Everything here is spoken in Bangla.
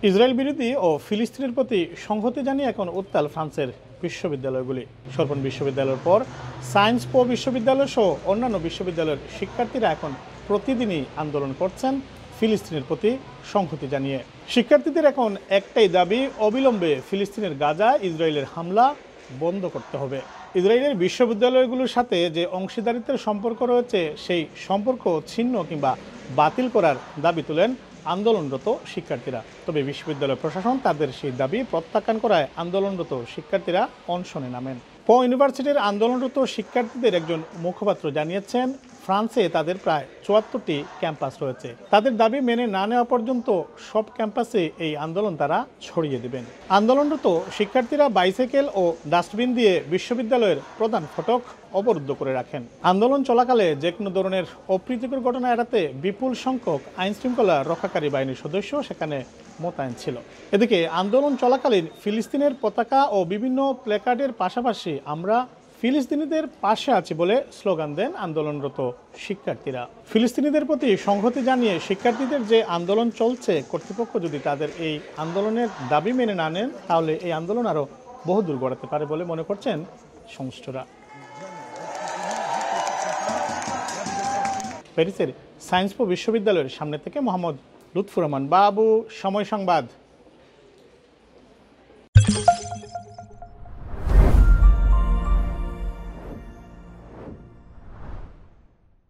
ইসরায়েল বিরোধী ও ফিলিস্তিনের প্রতি সংহতি জানিয়ে এখন উত্তাল ফ্রান্সের বিশ্ববিদ্যালয়গুলি। সোরবন বিশ্ববিদ্যালয়ের পর সায়েন্স পো বিশ্ববিদ্যালয় সহ অন্যান্য বিশ্ববিদ্যালয়ের শিক্ষার্থীরা এখন প্রতিদিনই আন্দোলন করছেন ফিলিস্তিনের প্রতি সংহতি জানিয়ে। শিক্ষার্থীদের এখন একটাই দাবি, অবিলম্বে ফিলিস্তিনের গাজা ইসরায়েলের হামলা বন্ধ করতে হবে। ইসরায়েলের বিশ্ববিদ্যালয়গুলোর সাথে যে অংশীদারিত্বের সম্পর্ক রয়েছে সেই সম্পর্ক ছিন্ন কিংবা বাতিল করার দাবি তুলেন আন্দোলনরত শিক্ষার্থীরা। তবে বিশ্ববিদ্যালয় প্রশাসন তাদের সেই দাবি প্রত্যাখ্যান করায় আন্দোলনরত শিক্ষার্থীরা অনশনে নামেন। পো ইউনিভার্সিটির আন্দোলনরত শিক্ষার্থীদের একজন মুখপাত্র জানিয়েছেন, ফ্রান্সে তাদের প্রায় ৭৪টি ক্যাম্পাস রয়েছে। তাদের দাবি মেনে না নেওয়া পর্যন্ত সব ক্যাম্পাসে এই আন্দোলন তারা ছড়িয়ে দেবেন। আন্দোলনরত শিক্ষার্থীরা বাইসাইকেল ও ডাস্টবিন দিয়ে বিশ্ববিদ্যালয়ের প্রধান ফটক অবরুদ্ধ করে রাখেন। আন্দোলন চলাকালে যে কোনো ধরনের অপ্রীতিকর ঘটনা এড়াতে বিপুল সংখ্যক আইনশৃঙ্খলা রক্ষাকারী বাহিনীর সদস্য সেখানে মোতায়েন ছিল। এদিকে আন্দোলন চলাকালীন ফিলিস্তিনের পতাকা ও বিভিন্ন প্ল্যাকার্ডের পাশাপাশি আমরা ফিলিস্তিনিদের পাশে আছি বলে স্লোগান দেন আন্দোলনরত শিক্ষার্থীরা। ফিলিস্তিনিদের প্রতি সংহতি জানিয়ে শিক্ষার্থীদের যে আন্দোলন চলছে, কর্তৃপক্ষ যদি তাদের এই আন্দোলনের দাবি মেনে না নেন তাহলে এই আন্দোলন আরও বহুদূর গড়াতে পারে বলে মনে করছেন সংশ্লিষ্টরা। প্যারিসের সায়েন্স পো বিশ্ববিদ্যালয়ের সামনে থেকে মোহাম্মদ লুৎফুর রহমান বাবু, সময় সংবাদ।